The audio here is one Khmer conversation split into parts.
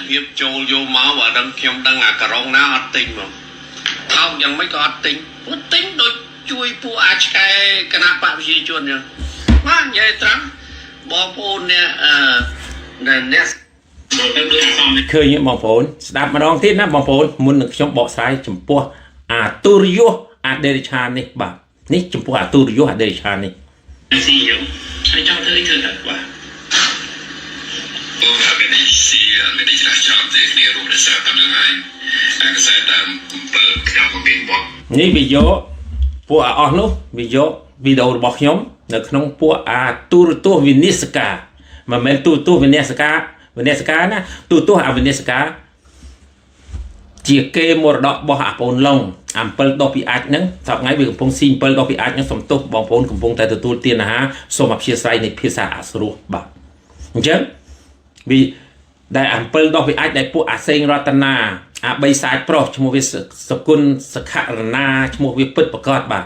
ភាពចូលយកមកបើដឹងខ្ញុំដឹងអាករងណាអត់ទិញមកថោកយ៉ាងម៉េចក៏អត់ទិញពួកទិញដូចជួយពួកអាចឆ្កែគណៈបកប្រជាជនចឹងបាទនិយាយត្រង់បងប្អូនអ្នកអ្នកឃើញបងប្អូនស្ដាប់ម្ដងទៀតណាបងប្អូនមុននឹងខ្ញុំបកស្រាយចំពោះអាទុរយុះអដេរិឆាននេះបាទនេះចំពោះអាទុរយុះអដេរិឆាននេះស៊ីយើងហើយចង់ធ្វើអីធ្វើទៅបាទបងថាមានស៊ីមានច្រើនទេគ្នារួមរសារតាមនឹងហើយអាកសែតតាម7ខ្ញុំក៏មានបងនេះវាយកពួកអស់នោះវាយកវីដេអូរបស់ខ្ញុំនៅក្នុងពួកអាទូរទស្សន៍វិនិស្សការមិនមែនទូរទស្សន៍វិនិស្សការណាទូរទស្សន៍អវិនិស្សការជាគេមរតករបស់អាបងឡុង7ដុសពីអាចហ្នឹងសប្តាហ៍ថ្ងៃវាកំពុងស៊ី7ដុសពីអាចហ្នឹងសំទោសបងប្អូនកំពុងតែទទួលទានអាហារសូមអព្យាស្រ័យនៃភាសាអស្រួលបាទអញ្ចឹងវាដែល7ដុសពីអាចដែលពួកអាសេងរតនាអា3សាច់ប្រុសឈ្មោះវាសគុណសខរណាឈ្មោះវាពិតប្រកបបាទ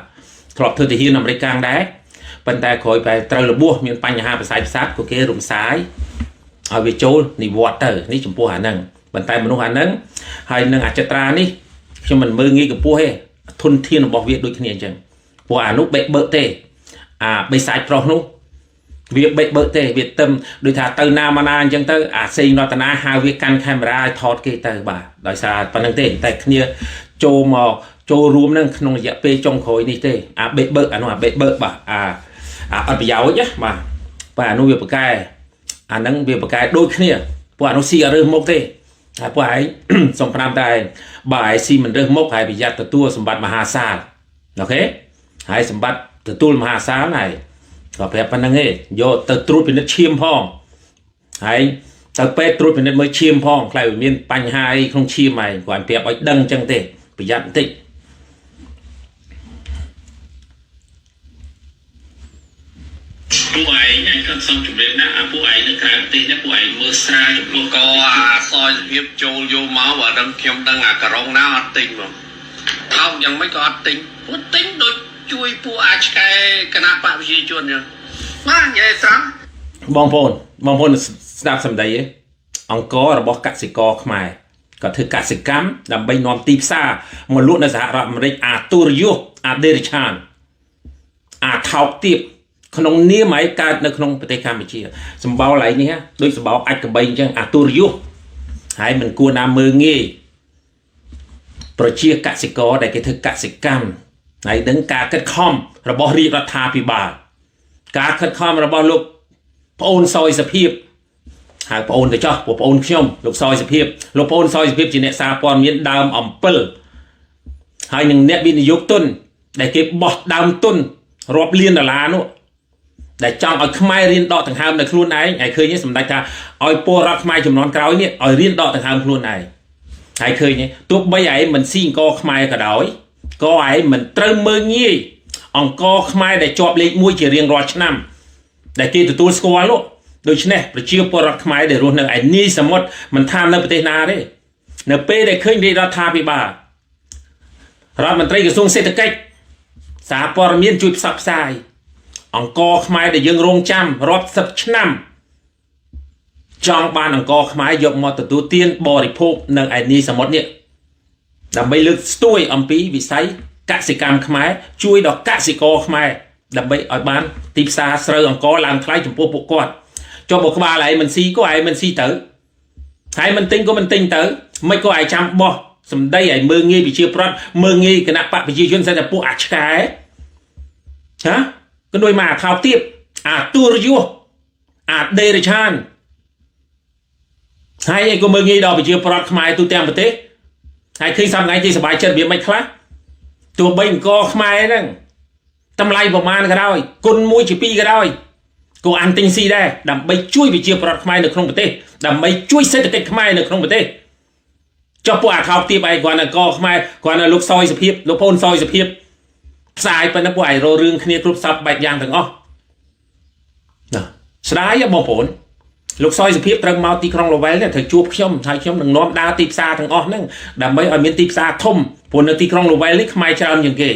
ធ្លាប់ធ្វើទាហានអាមេរិកកាំងដែរប៉ុន្តែក្រោយបែរត្រូវរបួសមានបញ្ហាប្រស័យប្រសាទក៏គេរំសាយឲ្យវាចូលនិវត្តទៅនេះចំពោះអាហ្នឹងប៉ុន្តែមនុស្សអាហ្នឹងហើយនឹងអចិត្រានេះខ្ញុំមិនមើលងាយកម្ពស់ទេធនធានរបស់វាដូចគ្នាអញ្ចឹងព្រោះអានោះបេកបើកទេអាបីសាច់ប្រុសនោះវាបេកបើកទេវាទឹមដូចថាទៅណាមកណាអញ្ចឹងទៅអាសេងរតនាហៅវាកាន់កាមេរ៉ាឲ្យថតគេទៅបាទដោយសារប៉ុណ្្នឹងទេតែគ្នាចូលរួមនឹងក្នុងរយៈពេលចុងក្រោយនេះទេអាបេកបើកអានោះអាបេកបើកបាទអាអត់ប្រយោជន៍ណាបាទអានោះវាប្រកែអាហ្នឹងវាប្រកែដូចគ្នាពួកអានោះស៊ីអត់រើសមុខទេហើយពួកឯងសំប្រាំតែបើឯងស៊ីមិនរើសមុខហើយប្រយ័ត្នទទួលសម្បត្តិមហាសាលអូខេហើយសម្បត្តិទទួលមហាសាលហើយក៏ប្រាប់ប៉ុណ្្នឹងឯងយកទៅត្រួតពិនិត្យឈាមផងហើយទៅពេទ្យត្រួតពិនិត្យមើលឈាមផងខ្លាចវាមានបញ្ហាអីក្នុងឈាមឯងគាត់ប្រាប់ឲ្យដឹងអញ្ចឹងទេប្រយ័ត្នបន្តិចពួកឯងគាត់សុំជំរាបណាពួកឯងនៅក្រៅប្រទេសណាពួកឯងមើលស្រាវចំពោះក៏អាសយភាពចូលយកមកបើដឹងខ្ញុំដឹងអាករងណាអត់ទិញមកថោកយ៉ាងម៉េចក៏អត់ទិញពួកទិញដូចជួយពួកអាចឆ្កែគណៈបកប្រជាជនចឹងបាទនិយាយត្រង់បងប្អូនស្ដាប់សម្ដីឯងអង្គរបស់កសិករខ្មែរក៏ធ្វើកសិកម្មដើម្បីនាំទីផ្សារមកលក់នៅសហរដ្ឋអាមេរិកអាទូរយុះអាដេរិឆានអាថោកទៀតក្នុងនាមឯកើតនៅក្នុងប្រទេសកម្ពុជាសម្បោឡៃនេះដូចសម្បោអាចកបីអញ្ចឹងអាទូរយុះហើយមិនគួរណាមើងងាយប្រជាកសិករដែលគេធ្វើកសិកម្មហើយដឹងការខិតខំរបស់រាជរដ្ឋាភិបាលការខិតខំរបស់លោកប្អូនសយសភាពហៅប្អូនទៅចោះពួកប្អូនខ្ញុំលោកសយសភាពលោកប្អូនសយសភាពជាអ្នកសារព័ត៌មានដើមអំពិលហើយនឹងអ្នកវិនិយោគទុនដែលគេបោះដើមទុនរាប់លានដុល្លារនោះដែលចង់ឲ្យខ្មែររៀនដកដង្ហើមនៅខ្លួនឯងហើយឃើញសម្ដេចថាឲ្យពលរដ្ឋខ្មែរចំនួនក្រោយនេះឲ្យរៀនដកដង្ហើមខ្លួនឯងហើយឃើញទោះបីឯងមិនស៊ីអង្គខ្មែរក៏ដោយក៏ឯងមិនត្រូវមើងងាយអង្គខ្មែរដែលជាប់លេខ1ជារៀងរាល់ឆ្នាំដែលគេទទួលស្គាល់នោះដូច្នេះប្រជាពលរដ្ឋខ្មែរដែលរស់នៅឯនីសមុទ្រមិនថានៅប្រទេសណាទេនៅពេលដែលឃើញរាជរដ្ឋាភិបាលរដ្ឋមន្ត្រីក្រសួងសេដ្ឋកិច្ចសារព័ត៌មានជួយផ្សព្វផ្សាយអង្គខ្មែរដែលយើងរងចាំរាប់សិបឆ្នាំចង់បានអង្គខ្មែរយកមកទទួលទានបរិភោគនៅឯនីសមុទ្រនេះដើម្បីលើកស្ទួយអំពីវិស័យកសិកម្មខ្មែរជួយដល់កសិករខ្មែរដើម្បីឲ្យបានទីផ្សារស្រូវអង្ករឡើងថ្លៃចំពោះពួកគាត់ចុះបើក្បាលឯងមិនស៊ីក៏ឯងមិនស៊ីទៅហើយមិនទិញក៏មិនទិញទៅមិនក៏ឯងចាំបោះសម្ដីឯងមើងងាយប្រជាប្រដ្ឋមើងងាយគណៈបកប្រជាជនសិនតែពួកអាឆ្កែហាក៏ដូចមកអាថោកទៀតអាទូរយុះអាដេរិឆានហើយឯងក៏មើងងាយដល់ប្រជាប្រដ្ឋខ្មែរទូទាំងប្រទេសហើយឃើញសំថ្ងៃទីសบายចិត្តវាមិនខ្លះទោះបីអង្គខ្មែរហ្នឹងតម្លៃប្រមាណក៏ដោយគុណ1ជា2ក៏ដោយក៏អានទិញស៊ីដែរដើម្បីជួយប្រជាប្រដ្ឋខ្មែរនៅក្នុងប្រទេសដើម្បីជួយសេដ្ឋកិច្ចខ្មែរនៅក្នុងប្រទេសចុះពួកអាថោកទៀតឯងគាត់អង្គខ្មែរគាត់នៅលោកសយសភាពលោកប្អូនសយសភាពផ្សាយប៉ុណ្ណឹងពួកឯងរករឿងគ្នាគ្រប់សពបែបយ៉ាងទាំងអស់ណាស្ដាយបងប្អូនលោកសយសភាពត្រូវមកទីក្រុងលវែលនេះត្រូវជួបខ្ញុំហើយខ្ញុំនឹងនាំដើរទីផ្សារទាំងអស់ហ្នឹងដើម្បីឲ្យមានទីផ្សារធំព្រោះនៅទីក្រុងលវែលនេះខ្មែរច្រើនជាងគេ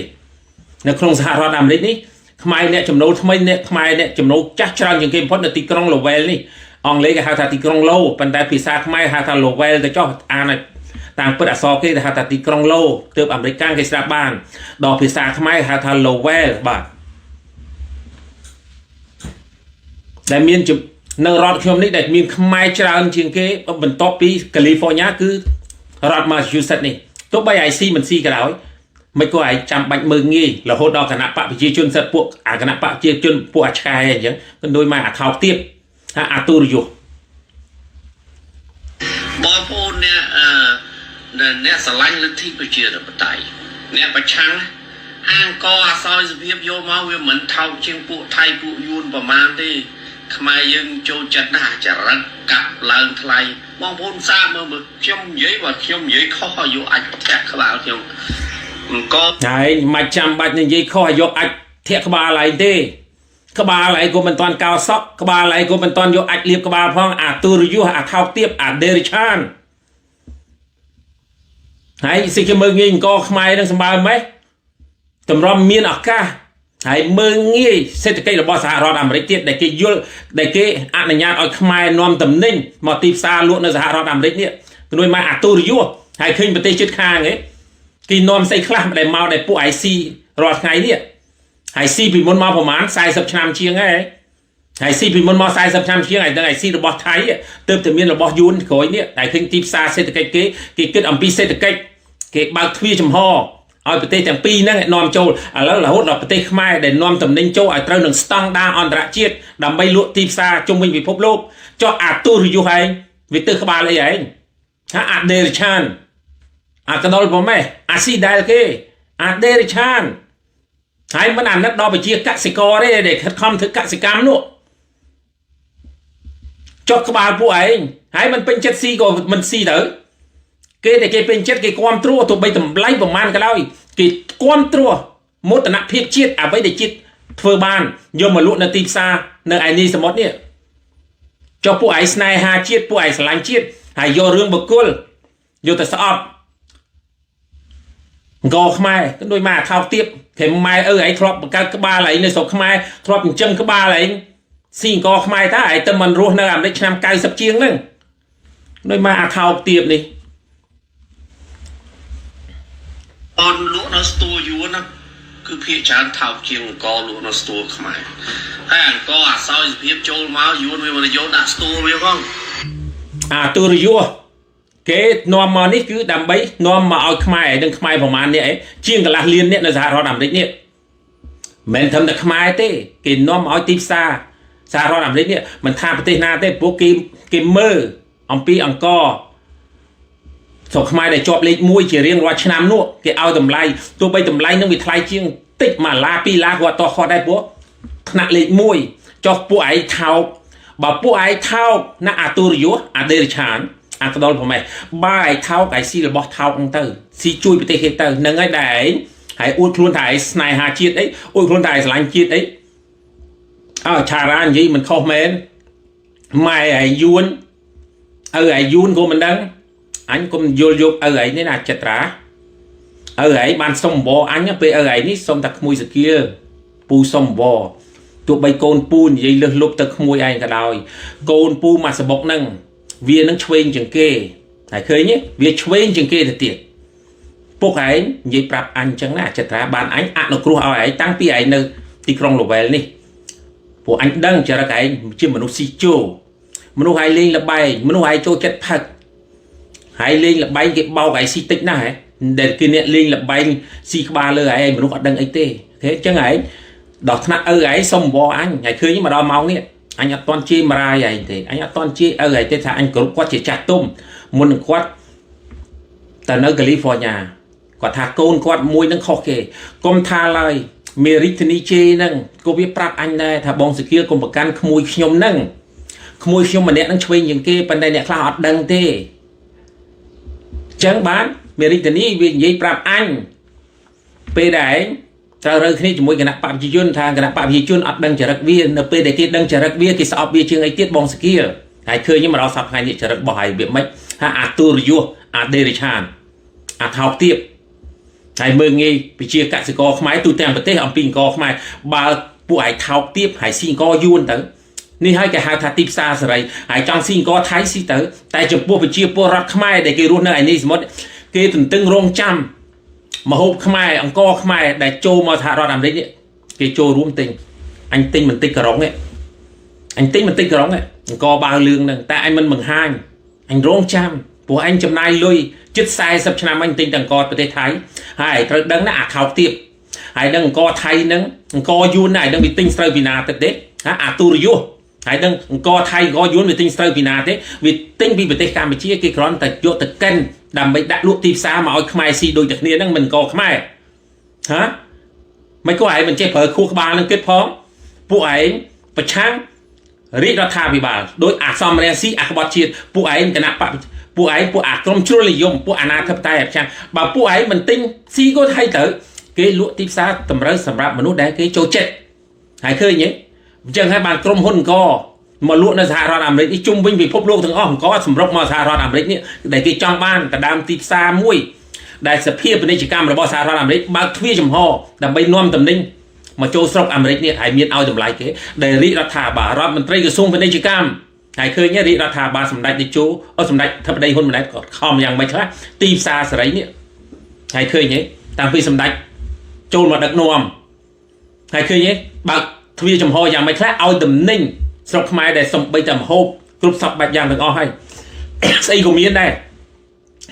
នៅក្នុងសហរដ្ឋអាមេរិកនេះខ្មែរអ្នកចំណូលថ្មីអ្នកខ្មែរអ្នកចំណូលចាស់ច្រើនជាងគេបំផុតនៅទីក្រុងលវែលនេះ អង់គ្លេសគេហៅថាទីក្រុងឡូប៉ុន្តែភាសាខ្មែរហៅថា Lowell ទៅចុះអានតាមពិតអក្សរគេហៅថាទីក្រុងឡូទើបអាមេរិកគេស្ដាប់បានដល់ភាសាខ្មែរហៅថា Lowell បាទដែលមាននៅរដ្ឋខ្ញុំនេះដែលមានខ្មែរច្រើនជាងគេបន្ទាប់ពី California គឺរដ្ឋ Massachusetts នេះទោះបី IC មិនស៊ីក៏ដោយមិនក៏ឯងចាំបាច់មើងងាយរហូតដល់គណៈបកប្រជាជនសិតពួកអាគណៈបកប្រជាជនពួកអាឆ្កែអញ្ចឹងគឺដូចមកអាថោកទៀតថាអាទូរយុទ្ធបងប្អូនអ្នកស្រឡាញ់លទ្ធិប្រជាធិបតេយ្យអ្នកប្រឆាំងអង្គអសោយសភាពយកមកវាមិនថោកជាងពួកថៃពួកយួនប្រមាណទេខ្មែរយើងចូលចិត្តណាស់ចរិតកាប់ឡើងថ្លៃបងប្អូនសាកមើលខ្ញុំនិយាយបើខ្ញុំនិយាយខុសឲ្យយកអាចធាក់ក្បាលខ្ញុំអង្គហើយមិនចាំបាច់និយាយខុសឲ្យយកអាចធាក់ក្បាលឯងទេក្បាលឯងក៏មិនតាន់កោសក់ក្បាលឯងក៏មិនតាន់យកអាចលៀបក្បាលផងអាទូរយុទ្ធអាថោកទៀបអាដេរិឆានហើយសិគេមើងងាយអង្គខ្មែរនឹងសម្បើមម៉េចតម្រាំមានឱកាសហើយមើងងាយសេដ្ឋកិច្ចរបស់សហរដ្ឋអាមេរិកទៀតដែលគេយល់ដែលគេអនុញ្ញាតឲ្យខ្មែរនាំតំណែងមកទីផ្សារលក់នៅសហរដ្ឋអាមេរិកនេះគួយមកអាទូរយុទ្ធហើយឃើញប្រទេសជិតខាងគេនាំស្អីខ្លះដែលមកដែលពួក IC រាល់ថ្ងៃនេះហើយ C ពីមុនមកប្រហែល40ឆ្នាំជាងហើយ C ពីមុនមក40ឆ្នាំជាងហើយដល់ IC របស់ថៃទើបតែមានរបស់យួនក្រោយនេះដែលឃើញទីផ្សារសេដ្ឋកិច្ចគេគិតអំពីសេដ្ឋកិច្ចគេបើកទ្វារចំហឲ្យប្រទេសទាំងពីរហ្នឹងនាំចូលឥឡូវរហូតដល់ប្រទេសខ្មែរដែលនាំតំណែងចូលឲ្យត្រូវនឹងស្តង់ដារអន្តរជាតិដើម្បីលក់ទីផ្សារជុំវិញពិភពលោកចុះអាទូរយុទ្ធឯងវាទៅក្បាលអីឯងថាអាដេរិឆានអាកណ្ដុលប៉ុម៉េះអាស៊ីដែលគេអាដេរិឆានហើយមិនអាណិតដល់ប្រជាកសិករទេដែលខិតខំធ្វើកសិកម្មនោះចុះក្បាលពួកឯងហើយមិនពេញចិត្តស៊ីក៏មិនស៊ីទៅគេដែលគេពេញចិត្តគេគ្រប់គ្រងទោះបីតម្លៃប្រមាណក៏ដោយគេគ្រប់គ្រងមោទនភាពជាតិអ្វីដែលជាតិធ្វើបានយកមកលក់នៅទីផ្សារនៅឯនេះសមុទ្រនេះចុះពួកឯងស្នេហាជាតិពួកឯងស្រឡាញ់ជាតិហើយយករឿងបុគ្គលយកទៅស្អប់អង្គខ្មែរគឺដូចមកថោកទៀតគេម៉ែឯងធ្លាប់បង្កើតក្បាលឯងនៅស្រុកខ្មែរធ្លាប់ចិញ្ចឹមក្បាលឯងស៊ីអង្គខ្មែរតាឯងទៅមិនរស់នៅអាមេរិកឆ្នាំ90ជាងហ្នឹងដូចមកអាថោកទៀតនេះអនលក់នៅស្ទូយួនណាគឺភាគច្រើនថោកជាងអង្គលក់នៅស្ទូខ្មែរហើយអង្គអាសោយសភាពចូលមកយួនវាមិនយកដាក់ស្ទូវាផងអាទូរយុទ្ធគេនាំមកនេះគឺដើម្បីនាំមកឲ្យខ្មែរនឹងខ្មែរប្រមាណនេះជាងកន្លះលាននេះនៅសហរដ្ឋអាមេរិកនេះមិនធំតែខ្មែរទេគេនាំមកឲ្យទីផ្សារសហរដ្ឋអាមេរិកនេះមិនថាប្រទេសណាទេព្រោះគេមើលអំពីអង្គស្រុកខ្មែរដែលជាប់លេខ1ជារៀងរាល់ឆ្នាំនោះគេឲ្យតម្លៃទោះបីតម្លៃនឹងវាថ្លៃជាងតិច1ឡា2ឡាគាត់អត់តោះគាត់ដែរព្រោះថ្នាក់លេខ1ចុះពួកឯងថោកបើពួកឯងថោកណាអាទូរយុទ្ធអាដេរិឆានអាកណ្ដុលប្រម៉េះបើឯងថោកឯងស៊ីរបស់ថោកហ្នឹងទៅស៊ីជួយប្រទេសគេទៅហ្នឹងហើយដែរឯងហើយអួតខ្លួនថាឯងស្នេហាជាតិអីអួតខ្លួនថាឯងស្រឡាញ់ជាតិអីឆារ៉ានិយាយមិនខុសមែនម៉ែឯងយួនឪឯងយួនក៏មិនដឹងអញកុំយល់យកឪឯងនេះណាចិត្តរាឪឯងបានសុំអង្វរអញពេលឪឯងនេះសុំតែក្មួយសគាពូសុំអង្វរទោះបីកូនពូនិយាយលឹះលុបទៅក្មួយឯងក៏ដោយកូនពូមកសបុកហ្នឹងវានឹងឆ្វេងជាងគេហើយឃើញទេវាឆ្វេងជាងគេទៅទៀតពុកឯងនិយាយប្រាប់អញអញ្ចឹងណាចិត្តរាបានអញអនុគ្រោះឲ្យឯងតាំងពីឯងនៅទីក្រុង Lowell នេះពួកអញដឹងចរិតឯងជាមនុស្សស៊ីជោមនុស្សឯងលេងល្បែងមនុស្សឯងចូលចិត្តផឹកហើយលេងល្បែងគេបោកឯងស៊ីតិចណាស់ដែលគេអ្នកលេងល្បែងស៊ីក្បាលលើឯងមនុស្សអត់ដឹងអីទេគេអញ្ចឹងឯងដល់ថ្នាក់ឪឯងសុំអង្វរអញហើយឃើញមកដល់ម៉ោងនេះអញអត់តន់ជេរមរាយឯងទេអញអត់តន់ជេរឪឯងទេថាអញគោរពគាត់ជាចាស់ទុំមុននឹងគាត់ទៅនៅ California គាត់ថាកូនគាត់មួយនឹងខុសគេកុំថាឡើយមេរិទ្ធនីជេហ្នឹងក៏វាប្រាប់អញដែរថាបងសុគៀលកុំប្រកាន់ក្មួយខ្ញុំហ្នឹងក្មួយខ្ញុំម្នាក់ហ្នឹងឆ្វេងជាងគេប៉ុន្តែអ្នកខ្លះអត់ដឹងទេចឹងបានមេរិទ្ធនីវានិយាយប្រាប់អញពេលដែរត្រូវរើគ្នាជាមួយគណៈបព្វជិជនថាគណៈបព្វជិជនអត់ដឹងចរិតវានៅពេលដែលគេដឹងចរិតវាគេស្អប់វាជាងអីទៀតបងសុគៀលហើយឃើញមកដល់សប្តាហ៍នេះចរិតរបស់ហើយវាមិនថាអាទូរយុទ្ធអាដេរិឆានអាថោកទៀបហើយមើងងាយប្រជាកសិករខ្មែរទូទាំងប្រទេសអំពីអង្គខ្មែរបើពួកឯងថោកទៀបហើយស៊ីអង្គយួនទៅ นี่ให้แกหาថាទីផ្សារសេរីហើយចង់ស៊ីអង្គថៃស៊ីទៅតែចំពោះប្រជាពលរដ្ឋខ្មែរដែលគេរស់នៅឯនេះសមុទ្រគេទន្ទឹងរង់ចាំមហូបខ្មែរអង្គខ្មែរដែលចូលមកសហរដ្ឋអាមេរិកនេះគេចូលរួមទិញអញទិញបន្តិចក្រុងនេះអញទិញបន្តិចក្រុងអង្គបាវលឿងហ្នឹងតែអញមិនបង្ហាញអញរង់ចាំព្រោះអញចំណាយលុយជិត40ឆ្នាំអញទិញតែអង្គប្រទេសថៃហើយត្រូវដឹងណាអាខោបទៀតហើយដឹងអង្គថៃហ្នឹងអង្គយួនណាហើយដឹងវាទិញស្រូវពីណាទៅទេអាទូរយុទ្ធហើយដឹងអង្គថៃអង្គយួនវាទិញស្រូវពីណាទេវាទិញពីប្រទេសកម្ពុជាគេគ្រាន់តែយកទៅកិនដើម្បីដាក់លក់ទីផ្សារមកឲ្យខ្មែរស៊ីដូចតែគ្នាហ្នឹងមិនអង្គខ្មែរហ៎មិនក៏ឯងមិនចេះប្រើខួរក្បាលនឹងគិតផងពួកឯងប្រឆាំងរាជរដ្ឋាភិបាលដោយអាសំរងស៊ីអាក្បត់ជាតិពួកឯងគណៈបព្វពួកឯងពួកអាក្រុមជ្រុលនិយមពួកអាណាធិបតេយ្យប្រឆាំងបើពួកឯងមិនទិញស៊ីក៏ថៃទៅគេលក់ទីផ្សារតម្រូវសម្រាប់មនុស្សដែលគេចូលចិត្តហើយឃើញទេអញ្ចឹងហើយបានក្រុមហ៊ុនអង្គមកលក់នៅសហរដ្ឋអាមេរិកនេះជុំវិញពិភពលោកទាំងអស់អង្គសម្រុកមកសហរដ្ឋអាមេរិកនេះដែលគេចង់បានទៅដើមទីផ្សារមួយដែលសភាពាណិជ្ជកម្មរបស់សហរដ្ឋអាមេរិកបើកទ្វារចំហដើម្បីនាំទំនិញមកចូលស្រុកអាមេរិកនេះហើយមានឲ្យតម្លៃគេដែលរាជរដ្ឋាភិបាលរដ្ឋមន្ត្រីក្រសួងពាណិជ្ជកម្មហើយឃើញរាជរដ្ឋាភិបាលសម្ដេចតេជោសម្ដេចធិបតីហ៊ុនម៉ាណែតក៏ខំយ៉ាងម៉េចខ្លះទីផ្សារសេរីនេះហើយឃើញទេតាំងពីសម្ដេចចូលមកដឹកនាំហើយឃើញទេបើកទ្វារចំហយ៉ាងម៉េចខ្លះឲ្យទំនិញស្រុកខ្មែរដែលសំបីតែមហូបគ្រប់សពបែបយ៉ាងទាំងអស់ហើយស្អីក៏មានដែរ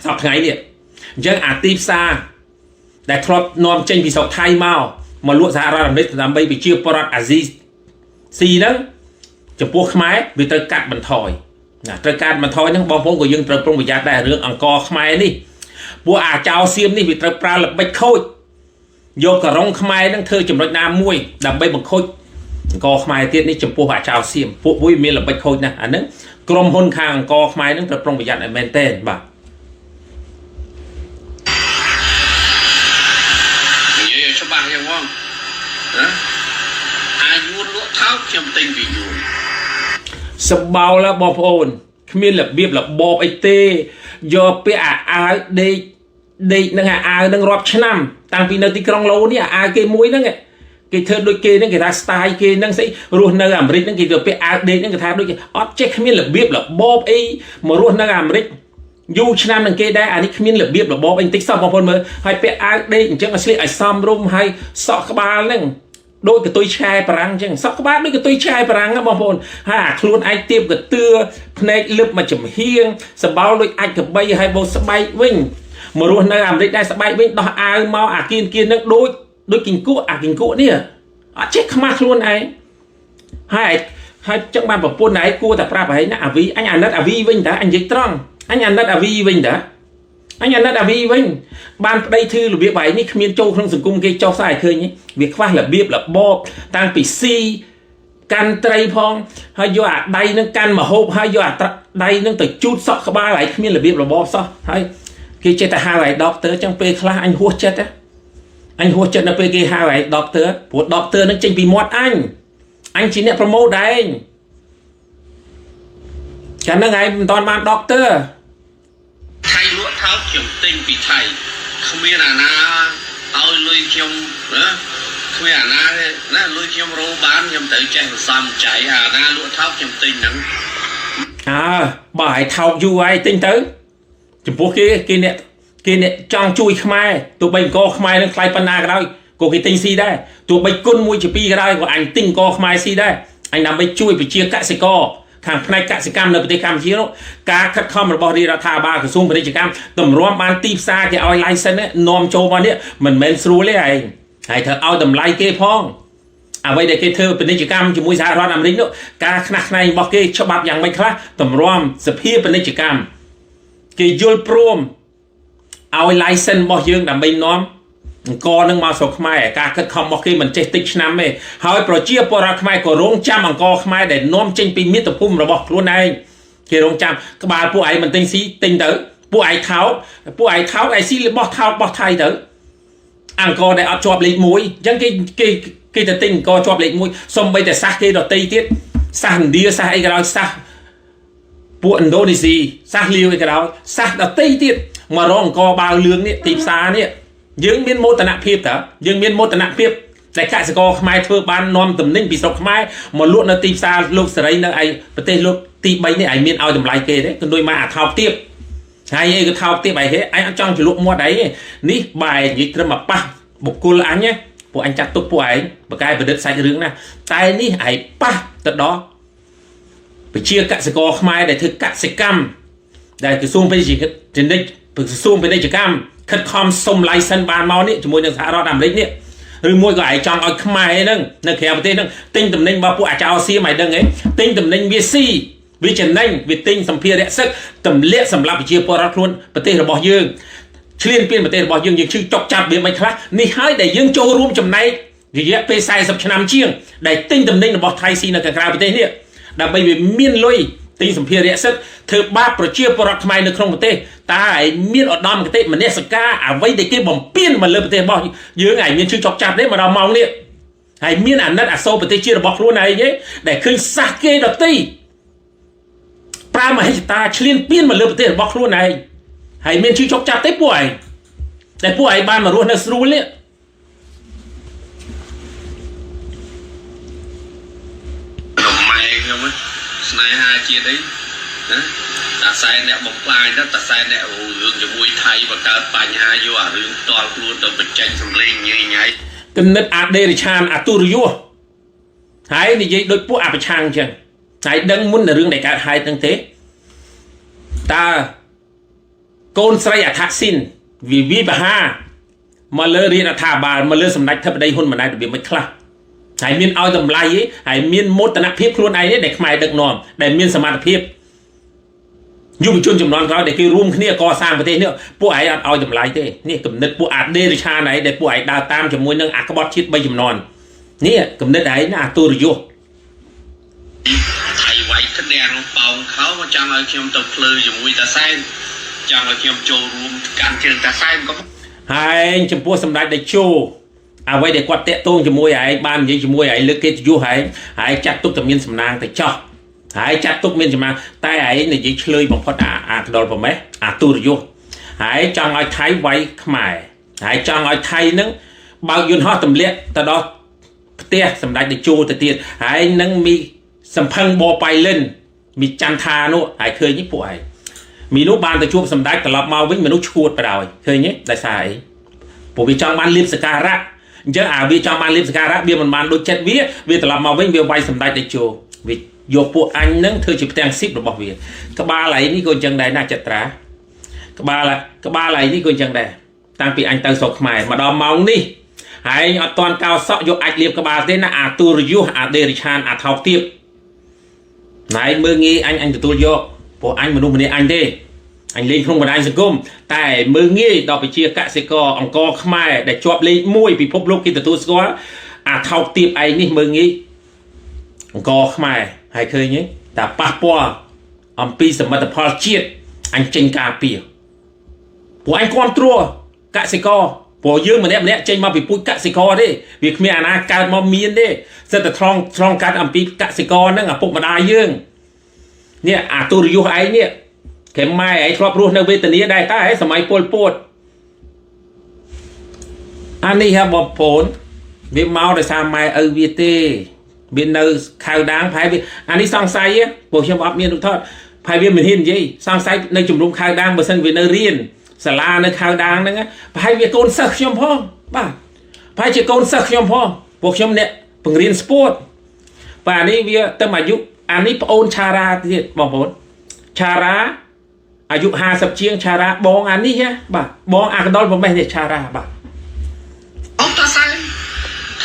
សប្តាហ៍ថ្ងៃនេះអញ្ចឹងអាទីផ្សារដែលធ្លាប់នាំចេញពីស្រុកថៃមកលក់សហរដ្ឋអាមេរិកដើម្បីប្រជាពលរដ្ឋអាស៊ីស៊ីហ្នឹងចំពោះខ្មែរវាត្រូវកាត់បន្ថយណាត្រូវកាត់បន្ថយហ្នឹងបងប្អូនក៏យើងត្រូវប្រុងប្រយ័ត្នដែររឿងអង្គខ្មែរនេះពួកអាចោសៀមនេះវាត្រូវប្រើល្បិចខូចយកករុងខ្មែរហ្នឹងធ្វើចំណុចណាមួយដើម្បីបង្ខូចអង្គខ្មែរទៀតនេះចំពោះអាចោសៀមពួកមួយមានល្បិចខូចណាស់អាហ្នឹងក្រុមហ៊ុនខាងអង្គខ្មែរហ្នឹងត្រូវប្រុងប្រយ័ត្នឲ្យមែនទែនបាទនិយាយឲ្យច្បាស់យ៉ាងហ្មងណាអាយុលក់ថោកខ្ញុំទិញពីយួនសម្បោលបងប្អូនគ្មានរបៀបរបបអីទេយកពាក់អាវដេកនឹងអាវនឹងរាប់ឆ្នាំតាំងពីនៅទីក្រុងឡូនេះអាវគេមួយហ្នឹងគេធ្វើដូចគេហ្នឹងគេថា style គេហ្នឹងស្អីរស់នៅអាមេរិកហ្នឹងគេទៅពាក់អាវដេកហ្នឹងគេថាដូចគេអត់ចេះគ្មានរបៀបរបបអីមករស់នៅអាមេរិកយូរឆ្នាំនឹងគេដែរអានេះគ្មានរបៀបរបបអីតិចសោះបងប្អូនមើលហើយពាក់អាវដេកអញ្ចឹងឲ្យស្លៀកឲ្យសមរម្យហើយសក់ក្បាលហ្នឹងដូចកតុយឆែបារាំងអញ្ចឹងសក់ក្បាលដូចកតុយឆែបារាំងបងប្អូនហើយអាខ្លួនឯងទៀបកទឿភ្នែកលឹបមកចំហៀងសម្បោលដូចអាចកបីហើយបោស្បែកវិញមករស់នៅអាមេរិកដែរស្បែកវិញដោះអាវមកអាគៀនហ្នឹងដូចគីងគក់អាគីងគក់នេះអត់ចេះខ្មាស់ខ្លួនឯងហើយចឹងបានប្រពន្ធឯងគួរតែប្រាប់ឲ្យណាអាវីអញអាណិតអាវីវិញតាអញនិយាយត្រង់អញអាណិតអាវីវិញតាអញអាណិតអាវីវិញបានប្តីធឺរបៀបឯនេះគ្មានចូលក្នុងសង្គមគេចោះស្អាយឃើញវាខ្វះរបៀបរបបតាំងពីស៊ីកាន់ត្រីផងហើយយកអាដៃនឹងកាន់មហូបហើយយកអាដៃនឹងទៅជូតសក់ក្បាលហើយគ្មានរបៀបរបបសោះហើយគេចេះតែហៅឲ្យដកទ័រចឹងពេលខ្លះអញហួសចិត្តអញហួសចិត្តនៅពេលគេហៅឲ្យដកទ័រព្រោះដកទ័រនឹងចេញពីមាត់អញជាអ្នកប្រម៉ូទដែរចាំហ្នឹងឯងមិនតាន់បានដកទ័រថៃលក់ថោកខ្ញុំទិញពីថៃគ្មានអាណាឲ្យលុយខ្ញុំណាគ្មានអាណាទេណាលុយខ្ញុំរោបានខ្ញុំត្រូវចេះសន្សំចៃអាណាលក់ថោកខ្ញុំទិញហ្នឹងបើឲ្យថោកយូរហើយទិញទៅចំពោះគេអ្នកចង់ជួយខ្មែរទោះបីអង្គខ្មែរនឹងថ្លៃប៉ុណ្ណាក៏ដោយក៏គេទិញស៊ីដែរទោះបីគុណមួយជាពីរក៏ដោយក៏អញទិញអង្គខ្មែរស៊ីដែរអញដើម្បីជួយប្រជាកសិករខាងផ្នែកកសិកម្មនៅប្រទេសកម្ពុជានោះការខិតខំរបស់រាជរដ្ឋាភិបាលក្រសួងពាណិជ្ជកម្មតម្រាំបានទីផ្សារគេឲ្យ license នាំចូលមកនេះមិនមែនស្រួលទេឯងហើយត្រូវឲ្យតម្លៃគេផងអ្វីដែលគេធ្វើពាណិជ្ជកម្មជាមួយសហរដ្ឋអាមេរិកនោះការខ្នះខ្នែងរបស់គេច្បាប់យ៉ាងម៉េចខ្លះតម្រាំសភាពាណិជ្ជកម្មគេយល់ព្រមឲ្យ license របស់យើងដើម្បីនាំអង្គនឹងមកស្រុកខ្មែរការខិតខំរបស់គេមិនចេះតិចឆ្នាំទេហើយប្រជាពលរដ្ឋខ្មែរក៏រងចាំអង្គខ្មែរដែលនាំចេញពីមាតុភូមិរបស់ខ្លួនឯងគេរងចាំក្បាលពួកឯងមិនទិញស៊ីទិញទៅពួកឯងថោកឯស៊ីរបស់ថោករបស់ថៃទៅអង្គដែលអត់ជាប់លេខ1អញ្ចឹងគេទៅទិញអង្គជាប់លេខ1សំបីតែសាសគេដតីទៀតសាសឥណ្ឌាសាសអីក៏ដោយសាសពួកឥណ្ឌូនេស៊ីសាសលាវអីក៏ដោយសាសដតីទៀតមករកអង្គបាវលឿងនេះទីផ្សារនេះយើងមានមោទនភាពតើយើងមានមោទនភាព តែកសិករខ្មែរធ្វើបាននាំតំណែងពីស្រុកខ្មែរមកលក់នៅទីផ្សារលោកសេរីនៅឯប្រទេសលោកទី3នេះឯងមានឲ្យតម្លៃគេទេគឺដូចមកអាថោកទៀតហើយអីក៏ថោកទៀតឯងហេអញអត់ចង់ជលក់មាត់អីនេះបែរនិយាយត្រឹមមកប៉ះបុគ្គលអញពួកអញចាត់ទុកពួកឯងបកកែប្រឌិតសាច់រឿងណាតែនេះឯងប៉ះទៅដល់ប្រជាកសិករខ្មែរដែលធ្វើកសិកម្មដែលក្រសួងពាណិជ្ជកម្មក្រសួងពាណិជ្ជកម្មខិតខំសុំ license បានមកនេះជាមួយនឹងសហរដ្ឋអាមេរិកនេះឬមួយក៏ឯងចង់ឲ្យខ្មែរហ្នឹងនៅក្រៅប្រទេសហ្នឹងទិញតំណែងរបស់ពួកអាចោសៀមឲ្យដឹងហីទិញតំណែងវាស៊ីវាចំណេញវាទិញសម្ភារៈសឹកទម្លាក់សម្រាប់ប្រជាពលរដ្ឋខ្លួនប្រទេសរបស់យើងឆ្លៀនពៀនប្រទេសរបស់យើងឈឺចុកចាប់វាមិនខ្លះនេះហើយដែលយើងចូលរួមចំណែករយៈពេល40ឆ្នាំជាងដែលទិញតំណែងរបស់ថៃស៊ីនៅក្រៅប្រទេសនេះដើម្បីវាមានលុយទិញសម្ភារៈសឹកធ្វើបាបប្រជាពលរដ្ឋខ្មែរនៅក្នុងប្រទេសតើឯងមានឧត្តមគតិមនសិការអ្វីដែលគេបំពេញមកលើប្រទេសរបស់យើងឯងមានឈឺចុកចាប់ទេមកដល់ម៉ោងនេះហើយមានអាណិតអាសូរប្រទេសជាតិរបស់ខ្លួនឯងទេដែលឃើញសះគេដទៃប្រើមហិច្ឆតាឆ្លៀនពៀនមកលើប្រទេសរបស់ខ្លួនឯងហើយមានឈឺចុកចាប់ទេពួកឯងតែពួកឯងបានមករស់នៅស្រួលនេះម៉ែខ្ញុំស្នេហាជាតិអីណាតាសែនអ្នកបំផ្លាញទៅតាសែនអ្នករឿងជាមួយថៃបង្កើតបញ្ហាយកអារឿងតល់ខ្លួនទៅបញ្ចេញសម្លេងញ៉ៃញ៉ៃគណិតអាដេរិឆានអាទុរយុហើយនិយាយដូចពួកអបឆាំងអញ្ចឹងហើយដឹងមុននៅរឿងដែលកើតហេតុហ្នឹងទេតើកូនស្រីអថាស៊ីនវិបហាមកលើរាជរដ្ឋាភិបាលមកលើសម្ដេចធិបតីហ៊ុនម៉ាណែតរបៀបមិនខ្លះហើយមានឲ្យតម្លៃហើយមានមោទនភាពខ្លួនឯងទេដែលខ្មែរដឹកនាំដែលមានសមត្ថភាពយុវជនចំនួនក្រោយដែលគេរួមគ្នាកសាងប្រទេសនេះពួកឯងអត់ឲ្យតម្លៃទេនេះគំនិតពួកអាដេរិឆានឯងដែលពួកឯងដើរតាមជាមួយនឹងអាក្បត់ជាតិ3ចំនួននេះគំនិតឯងណាអាទុរយុថៃវាយក្តាំងប៉ោងខោមកចង់ឲ្យខ្ញុំទៅភ្លឺជាមួយតាសែនចង់ឲ្យខ្ញុំចូលរួមកាន់ជើងតាសែនក៏ហើយចំពោះសម្ដេចតេជោអ្វីដែលគាត់តាក់ទងជាមួយឯងបាននិយាយជាមួយឯងលើកកិត្តិយសហើយចាត់ទុកតែមានសំណាងទៅចោះហើយចាត់ទុកមានចំណាតែឯងនិយាយឆ្លើយបំផុតអាក្ដុលប្រមេះអាទុរយុហើយចង់ឲ្យថៃវាយខ្មែរហើយចង់ឲ្យថៃនឹងបើកយន្តហោះទម្លាក់ទៅដល់ផ្ទះសម្ដេចតេជោទៅទៀតហើយនឹងមីសំផឹងបបៃលិនមីចន្ទថានោះហើយឃើញនេះពួកឯងមីនោះបានទៅជួបសម្ដេចត្រឡប់មកវិញមនុស្សឈួតប្រដោយឃើញទេដោយសារអីពួកវាចង់បានលៀបសការៈអញ្ចឹងវាចង់បានលៀបសការៈវាមិនបានដូចចិត្តវាត្រឡប់មកវិញវាវាយសម្ដេចតេជោវាយកពួកអញនឹងធ្វើជាផ្ទាំងស៊ីបរបស់វាក្បាលឯនេះក៏អញ្ចឹងដែរណាចត្រាក្បាលឯនេះក៏អញ្ចឹងដែរតាំងពីអញទៅស្រុកខ្មែរមកដល់ម៉ោងនេះហើយអត់តាន់កោសក់យកអាចលៀបក្បាលទេណាអាទុរយុអាដេរិឆានអាថោកទៀតណៃមើងងាយអញទទួលយកពួកអញមនុស្សម្នាក់អញទេអញលេងក្នុងបណ្ដាញសង្គមតែមើងងាយដល់ប្រជាកសិករអង្គរខ្មែរដែលជាប់លេខ1ពិភពលោកគេទទួលស្គាល់អាថោកទៀតឯនេះមើងងាយអង្គរខ្មែរហើយឃើញទេតែប៉ះពាល់អំពីសមិទ្ធផលជាតិអញចេញការពារពួកអញគ្រប់គ្រងកសិករព្រោះយើងម្នាក់ចេញមកពីពូជកសិករទេវាគ្មានអាណាកើតមកមានទេសិតតែត្រង់កាត់អំពីកសិករហ្នឹងឪពុកម្ដាយយើងនេះអាទុរយុឯងនេះគេម៉ែឯងធ្លាប់រស់នៅវេទនាដែរតែសម័យពលពតអានេះហ่าបងប្អូនវាមកដោយសារម៉ែឪវាទេវានៅខៅដាងផែវាអានេះសង្ស័យព្រោះខ្ញុំអត់មានរូបថតផែវាមិនហ៊ាននិយាយសង្ស័យនៅជំរំខៅដាងបើសិនវានៅរៀនសាលានៅខៅដាងហ្នឹងផែវាកូនសិស្សខ្ញុំផងបាទផែជាកូនសិស្សខ្ញុំផងពួកខ្ញុំអ្នកបង្រៀនស្ពោតបាទនេះវាទៅអាយុអានេះប្អូនឆារ៉ាទៀតបងប្អូនឆារ៉ាអាយុ50ជាងឆារ៉ាបងអានេះបាទបងអាកដុលប្រមេះនេះឆារ៉ាបាទអូតាសែន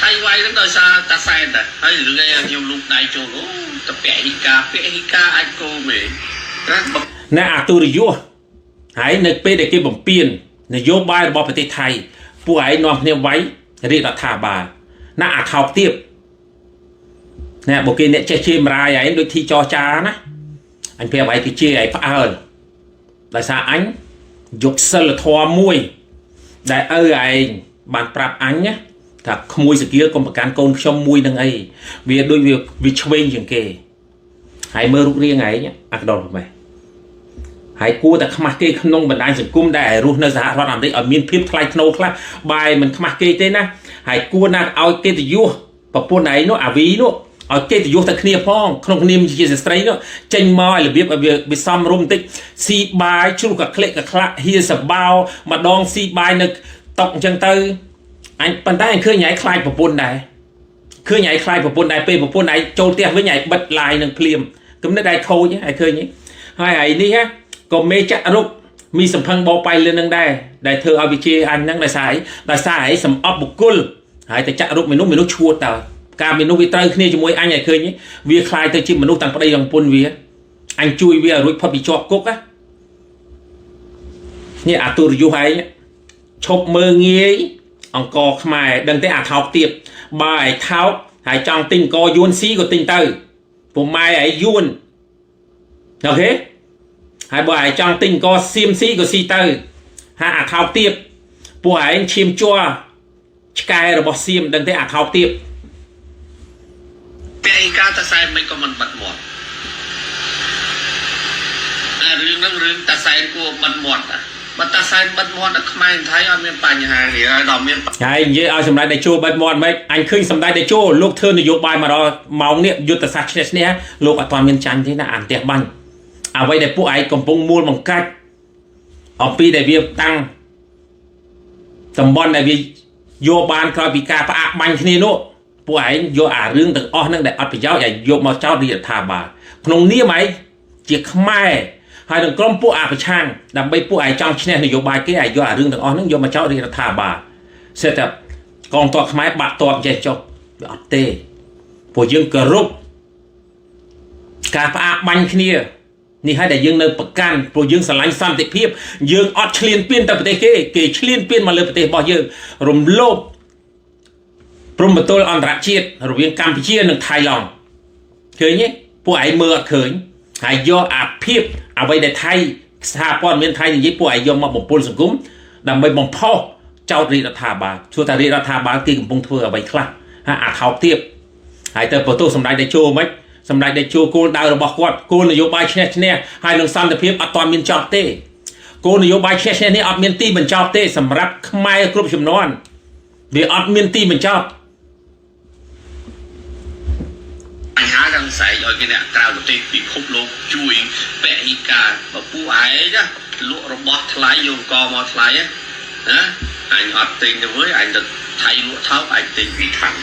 ថៃវាយនឹងដោយសារតាសែនតែហើយរឿងឯងខ្ញុំលូកដៃចូលអូតពាក់ហ៊ីកាអាចគោមេណាអាទុរយុហើយនៅពេលដែលគេបំពេញនយោបាយរបស់ប្រទេសថៃពួកឯងនាំគ្នាវាយរាជរដ្ឋាភិបាលណាអាថោកទៀតណែបើគេអ្នកចេះជេរមរាយឯងដូចធីចរចាណាអញប្រាប់ឯងគេជេរឯងផ្អើលដោយសារអញយកសិលធម៌មួយដែលឪឯងបានប្រាប់អញណាថាក្មួយសកៀលកុំប្រកាន់កូនខ្ញុំមួយនឹងអីវាដូចវាឆ្វេងជាងគេហើយមើលរូបរាងឯងអាកដុលប្រមេះ ហើយគួរតែខ្មាស់គេក្នុងបណ្ដាញសង្គមដែលរស់នៅសហរដ្ឋអាមេរិកឲ្យមានភាពថ្លៃថ្នូរខ្លះបាយមិនខ្មាស់គេទេណាហើយគួរណាស់ឲ្យកិត្តិយសប្រពន្ធឯងនោះអាវីនោះឲ្យកិត្តិយសទៅគ្នាផងក្នុងនាមជាស្ត្រីនោះចេញមកឲ្យរបៀបឲ្យវាសមរម្យបន្តិចស៊ីបាយជ្រុះកាក្លេកកាក្លាក់ហៀសបោម្ដងស៊ីបាយនៅតុកអញ្ចឹងទៅអញប៉ុន្តែអញឃើញឯងខ្លាចប្រពន្ធដែរឃើញឯងខ្លាចប្រពន្ធដែរពេលប្រពន្ធឯងចូលផ្ទះវិញឯងបិទឡាយនឹងភ្លាមគំនិតឯងខូចឯងឃើញហើយឯនេះក៏មេចាក់រុកมีสัมพันธ์บอไปเรื่องนึงได้เธอเอาวิจัยอันนั้นได้สายสำอบบุกลหายแต่จะรุกเมนูชัวแต่การเมนูวิตรขึ้นจะมวยอันใหญ่เคยนี้เวียคลายแต่จิมนุษย์ต่างประเทศอย่างปนเวียอันจุยเวียรุ่ยพอปีจอกกุ๊กอะนี่อาตูอยู่ให้ชกมือเงี้ยองกอขมายดังแต่อาเท้าเตียบบ่ายเท้าหายจองติงกอยุนซีก็ติงเตอร์ผมไม่ไอ้ยุนโอเคhai bữa ấy trong tình có xiêm xí của xí tơ hạ thao tiếp bữa ấy chim chua cái rồi bỏ xiêm đừng thấy thao tiếp cái cá ta sai mình có mình bật mọt rương ta sai của bật mọt bật ta sai bật mọt là không ai thấy ở miền Tây nhà thì đòi miền này như ở sầm đai để chua bật mọt mấy anh khơi sầm đai để chua lúc thưa thì dụ bài mà đó màu niệm dụ ta sạch này lúc ở toàn miền Trăng thế là ăn tiệc bánhเอาไว้ในผู้ไอ้กำปงมูลมังกัดออกปีได้เวียตั้งตำบลได้เวียโยบานคอยปีกาปะบังที่นี่โน่ผู้ไอ้โยเรื่องต่างอ้อนั่งได้อัดไปเจ้าใหญ่โยมาเจ้าเรียธาบาขนมนี้ไหมเจียขมายให้ถึงกล้มผู้อาไปช่างดับใบผู้ไอ้จ้องชี้แนโยบายกี่ไอ้โยเรื่องต่างอ้อนั่งโยมาเจ้าเรียธาบาเสร็จแล้วกองตัวขมายบะตัวใหญ่จบอัดเต้ผู้ยังกระรุบกาปะบังที่นี่นี่ให้แต่ยังในประกันโปรยังสลายสันติเพียบยังอดเฉลี่ยเปลี่ยนแต่ประเทศเกเฉลี่ยเปลี่ยนมาเลยประเทศบ่ยังรวมโลกพรหมตัวอันตรายเราเวียงกัมพูชีหนึ่งไทยลองเคยเนี่ยผู้ไอ้เมื่อเคยหายย่ออาเพียบเอาไว้ในไทยสหปอนเมืองไทยอย่างนี้ผู้ไอ้ย่อมาบ่มปนสังคมดำไปบ่มพ่อเจ้ารีรัฐบาลชัวร์รีรัฐบาลที่กำปงทั่วเอาไว้คลาฮะอาเท้าเทียบหายแต่ประตูสำได้โชว์ไหมสำหรับได้โจโกลดาวบอกว่าโกลนโยบายเช่นนี้ให้ลงซ้ำแต่เพียบอัตตอนมินจอบเต้โกลนโยบายเช่นนี้อัตมินตีมันจอบเต้สำหรับขมายกรุ๊ปจำนวนเดี๋ยวอัตมินตีมันจอบปัญหาทางสายย่อยกันเนี่ยกล่าวถึงปีพบโลกจุยแปะฮิกาแบบผู้ไอ้จ้ะลุระบอทลายโยกอมาทลายนะไอ้อัดติงจะเว้ยไอ้จะไทยลุเท้าไอ้ติงปีถัง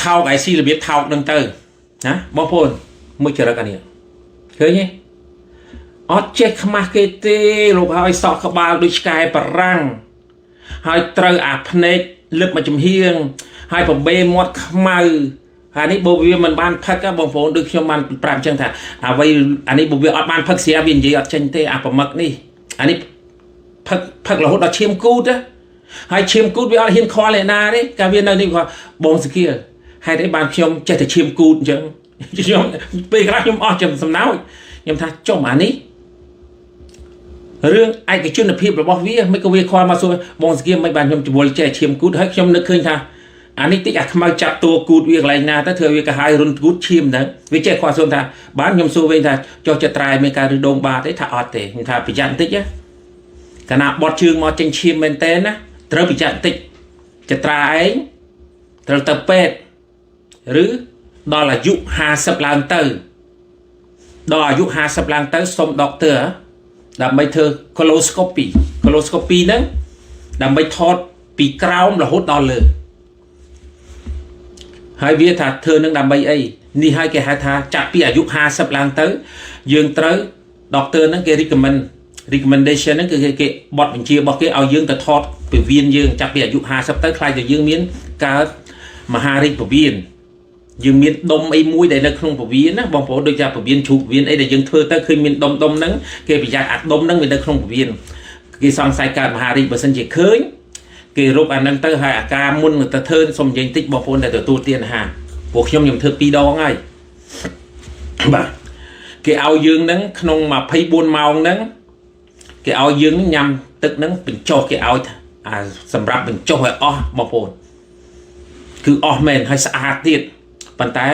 เท้าไอ้ซีระเบียบเท้าดังเตอนะบางคนไม่เจอกันเนี่ยเคยเนี่ยอดเช็คมาเกตลูกหอยสอกขบาลด้วยสกายปรังหอยเตออาพเนกลึกมาจุ่มเฮียงหอยผมเบมอดขมาอันนี้บุบเวียมันบ้านพักก็บางคนดูขี้มันปรามเชิงถ่าเอาไว้อันนี้บุบเวียอดบ้านพักเสียวินยีอดเชนเตอาปมักนี่อันนี้พักเราหดเชียมกูดนะหอยเชียมกูดวิอดเห็นคอเลยนาเนี่ยการเวียนเรานี่ว่าบงสกี้ให้ได้บานชมจะแต่ชิมกูจังชมไปกระชมอ้อจำสำนักยมท่าจมอันนี้เรื่องไอ้กระชุ่นพิบระบอกวิ่งไม่ก็วิ่งคอยมาสู้บงสกี้ไม่บานชมจะบริเจชิมกูให้ชมนึกขึ้นท่าอันนี้ติดอยากมาจับตัวกูวิ่งอะไรนาถ้าเธอวิ่งกระหายรุนกูชิมนะวิจัยความสู้ท่าบ้านชมสู้วิ่งท่าจะตายเมื่อการโดนบาได้ท่าอดเตะท่าปิจันติเนี่ยขณะบอดชื่อมาจังชิมเป็นเต้นนะเธอปิจันติจะตายเธอตะเป็ดหรือดอลอายุ50 ล้านเตอร์ดออายุ50 ล้านเตอร์สมด็อกเตอร์ดำไปเธอโคโลสโคปีนั้นดำไปทอดปีกราวมละหดดอลเลยให้เวียถาเธอนั้นดำไปไอ้นี่ให้แกหาทาจับปีอายุ50 ล้านเตอร์ยืงเตอร์ด็อกเตอร์นั้นแกrecommendation นั้นคือแกบอดเป็นเชียร์บอกแกเอายืงแต่ทอดไปเวียนยืงจับปีอายุ50 เตอร์ใครจะยืงเมียนการมหาริกไปเวียนยังมีดมไอ้มุ้ยได้ในครองปวีนะบางคนโดยจะปวีนฉุกวีนไอ้ได้ยังเธอแต่เคยมีดมนั้นเกี่ยวกับยาอัดดมนั้นในครองปวีนกี่สังสายการมหาริบสันเจเคยกี่รูปอันนั้นเตอร์หายอาการมุนแต่เธอสมยังติดบางคนแต่ตัวเตียนหาพวกยมยังเธอปีดองไงบ่กี่เอายืงนั้นขนมมาพายบุญเมานั้นกี่เอายืงยำตึกนั้นเป็นโจกี่เอาสำหรับเป็นโจให้อ้อบางคนคืออ้อแมนให้สะอาดติดปันแต่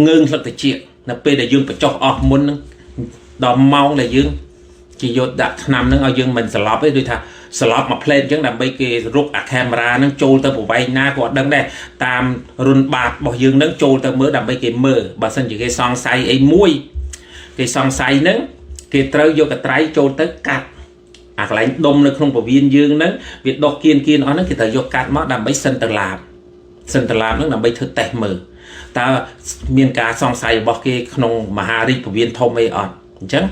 เงินสักแต่เจี๊ยนะเป็นได้ยืงไปจอกออกมุนดอมเมาได้ยืง ជាយកដាក់ឆ្នាំហ្នឹងឲ្យយើងមិនស្លាប់ទេដូចថាស្លាប់មកផ្លេតអញ្ចឹងដើម្បីគេរុកអាកាមេរ៉ាហ្នឹងចូលទៅប្រវែងណាក៏អត់ដឹងដែរតាមរុនបាតរបស់យើងហ្នឹងចូលទៅមើលដើម្បីគេមើលបើសិនជាគេសង្ស័យអីមួយគេសង្ស័យហ្នឹងគេត្រូវយកកត្រៃចូលទៅកាត់អាកន្លែងដុំនៅក្នុងពវៀនយើងហ្នឹងវាដុះគៀនអស់ហ្នឹងគេត្រូវយកកាត់មកដើម្បីសិនតឡាបហ្នឹងដើម្បីធ្វើតេស្តមើលតើមានការសង្ស័យរបស់គេក្នុងមហារាជពវៀនធំអីអត់អញ្ចឹង